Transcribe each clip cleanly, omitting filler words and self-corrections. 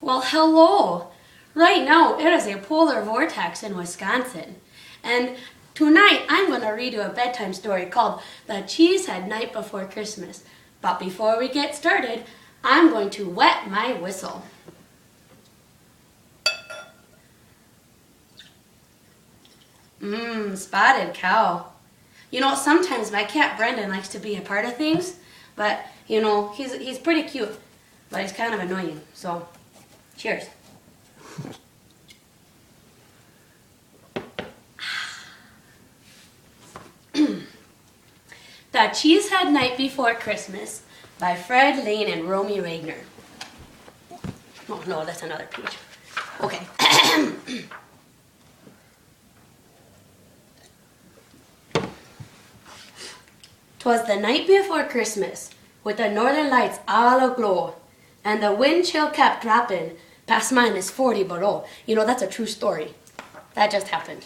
Well, hello. Right now, it is a polar vortex in Wisconsin. And tonight, I'm going to read you a bedtime story called The Cheesehead Night Before Christmas. But before we get started, I'm going to wet my whistle. Spotted cow. You know, sometimes my cat Brendan likes to be a part of things, but, you know, he's pretty cute, but he's kind of annoying. So, cheers. The Cheesehead Night Before Christmas by Fred Lane and Romey Wagner. Oh no, that's another page. Okay. 'Twas the night before Christmas, with the northern lights all aglow, and the wind chill kept dropping past -40 below. You know, that's a true story. That just happened.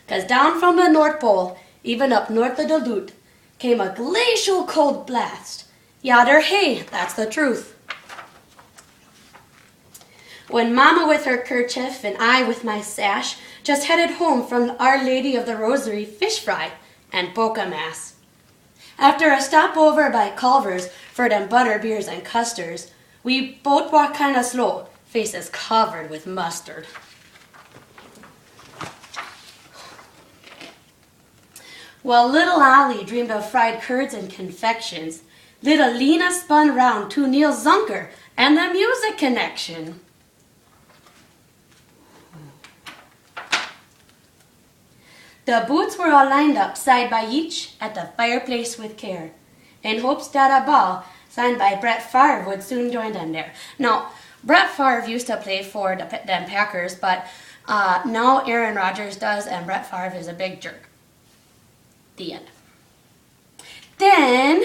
'Cause down from the North Pole, even up north of Duluth, came a glacial cold blast. Yadder hey, that's the truth. When Mama with her kerchief and I with my sash just headed home from Our Lady of the Rosary fish fry and polka mass. After a stopover by Culver's for them butter beers and custards, we both walked kind of slow, faces covered with mustard. Well, little Ollie dreamed of fried curds and confections. Little Lena spun round to Neil Zunker and the music connection. The boots were all lined up side by each at the fireplace with care, in hopes that a ball signed by Brett Favre would soon join them there. Now, Brett Favre used to play for them Packers, but now Aaron Rodgers does, and Brett Favre is a big jerk. The end. Then,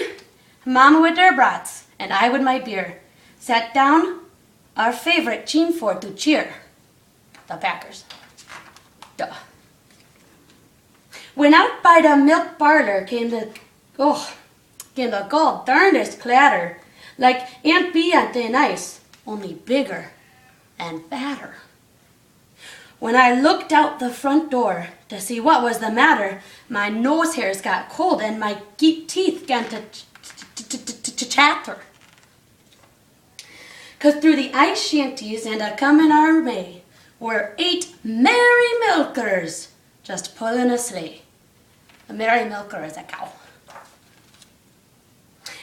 Mama with her brats and I with my beer sat down our favorite team for to cheer. The Packers. Duh. When out by the milk parlor came the god darndest clatter, like Aunt Beyonce nice, only bigger and fatter. When I looked out the front door to see what was the matter, my nose hairs got cold and my teeth began to chatter. 'Cause through the ice shanties and a comin' our way were 8 merry milkers just pulling a sleigh. A merry milker is a cow.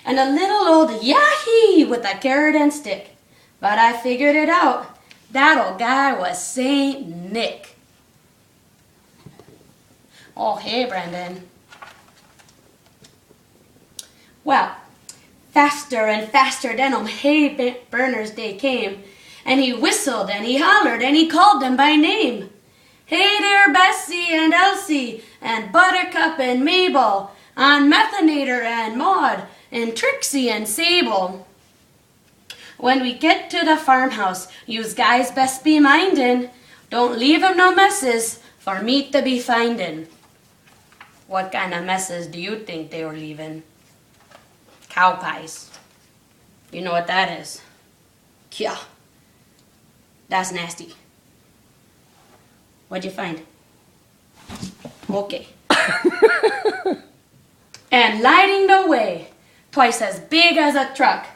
And a little old yahee with a carrot and stick. But I figured it out. That old guy was Saint Nick. Oh, hey, Brendan. Well, faster and faster than hay burner's day came, and he whistled and he hollered and he called them by name. Hey there, Bessie and Elsie and Buttercup and Mabel, on Methanator and Maud and Trixie and Sable. When we get to the farmhouse, yous guys best be mindin'. Don't leave 'em no messes for me to be findin'. What kind of messes do you think they were leaving? Cow pies. You know what that is? Yeah. That's nasty. What'd you find? Okay. And lighting the way, twice as big as a truck,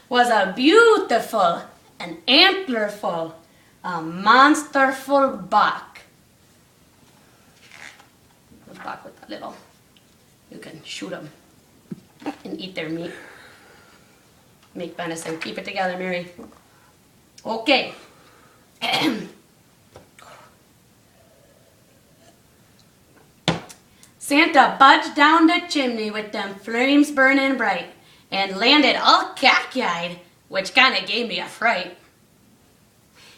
was a beautiful, an antlerful, a monsterful buck. The buck with a little, you can shoot them and eat their meat. Make venison, keep it together, Mary. Okay. Santa budged down the chimney with them flames burning bright and landed all cock-eyed, which kinda gave me a fright.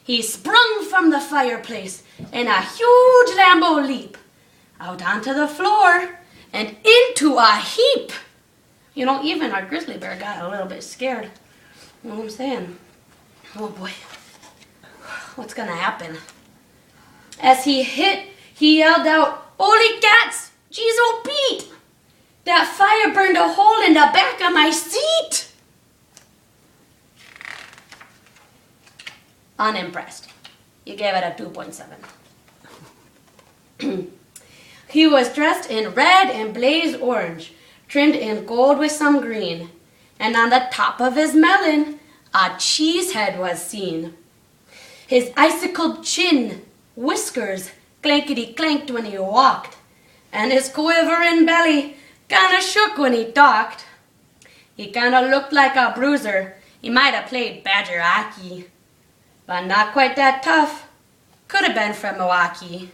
He sprung from the fireplace in a huge Lambo leap, out onto the floor and into a heap. You know, even our grizzly bear got a little bit scared. You know what I'm saying? Oh boy, what's gonna happen? As he hit, he yelled out, "Holy cats! Jeez, oh Pete! That fire burned a hole in the back of my seat!" Unimpressed. You gave it a 2.7. He was dressed in red and blaze orange, trimmed in gold with some green, and on the top of his melon a cheesehead was seen. His icicled chin, whiskers, clankety-clanked when he walked, and his quivering belly kinda shook when he talked. He kinda looked like a bruiser. He might have played badger hockey, but not quite that tough. Could have been from Milwaukee.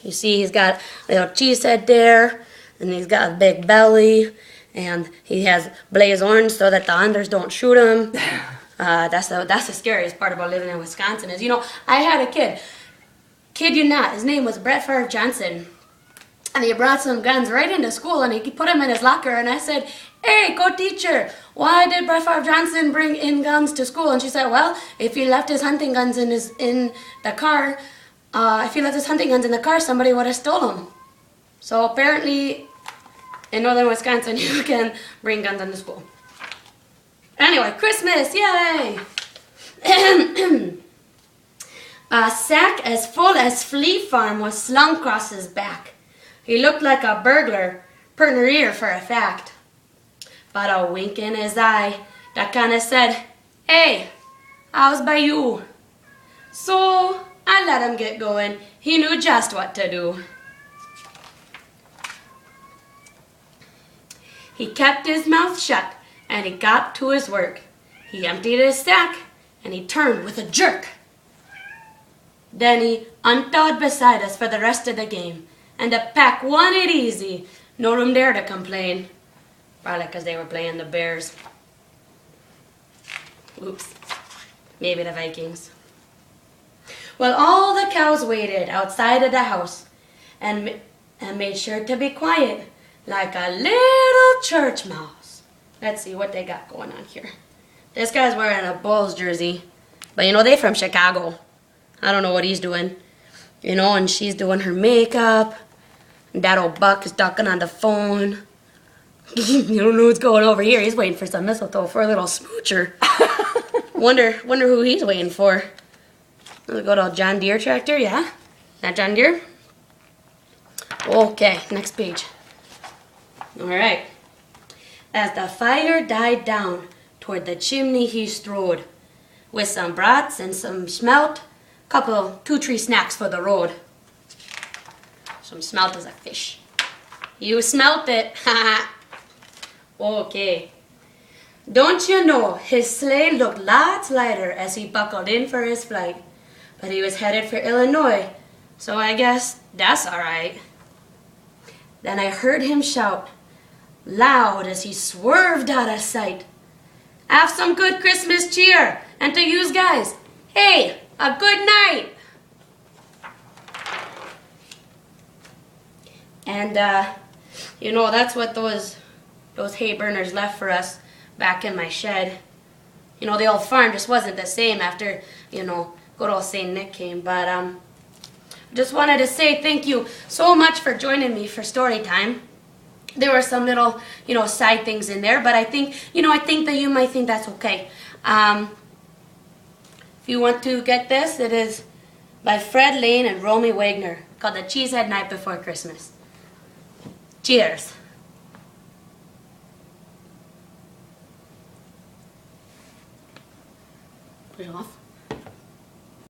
You see, he's got a little cheesehead there, and he's got a big belly, and he has blaze orange so that the unders don't shoot him. That's the scariest part about living in Wisconsin is, I had a kid you not, his name was Brett Favre Johnson, and he brought some guns right into school, and he put them in his locker, and I said, "Hey, co-teacher, why did Brett Favre Johnson bring in guns to school?" And she said, "Well, if he left his hunting guns in the car, somebody would have stolen them." So apparently, in northern Wisconsin, you can bring guns into school. Anyway, Christmas, yay! A sack as full as Flea Farm was slung across his back. He looked like a burglar, purner for a fact. But a wink in his eye that kinda said, "Hey, how's by you?" So I let him get going. He knew just what to do. He kept his mouth shut and he got to his work. He emptied his sack and he turned with a jerk. Then he unthawed beside us for the rest of the game, and the pack won it easy. No room there to complain. Probably because they were playing the Bears. Oops. Maybe the Vikings. Well, all the cows waited outside of the house and made sure to be quiet like a little church mouse. Let's see what they got going on here. This guy's wearing a Bulls jersey, but they're from Chicago. I don't know what he's doing. And she's doing her makeup. And that old buck is talking on the phone. You don't know what's going over here. He's waiting for some mistletoe for a little smoocher. Wonder who he's waiting for. Let's go to a John Deere tractor, yeah? That John Deere? Okay, next page. Alright. As the fire died down, toward the chimney he strode, with some brats and some smelt, 2-3 snacks for the road. Some smelt is a fish. You smelt it, haha. Okay. Don't you know, his sleigh looked lots lighter as he buckled in for his flight. But he was headed for Illinois, so I guess that's alright. Then I heard him shout, loud as he swerved out of sight. Have some good Christmas cheer, and to yous guys, hey, a good night. And, that's what those hay burners left for us back in my shed. The old farm just wasn't the same after, good old St. Nick came. But, just wanted to say thank you so much for joining me for story time. There were some little, side things in there, but I think that you might think that's okay. If you want to get this, it is by Fred Lane and Romey Wagner, called The Cheesehead Night Before Christmas. Cheers. Put it off.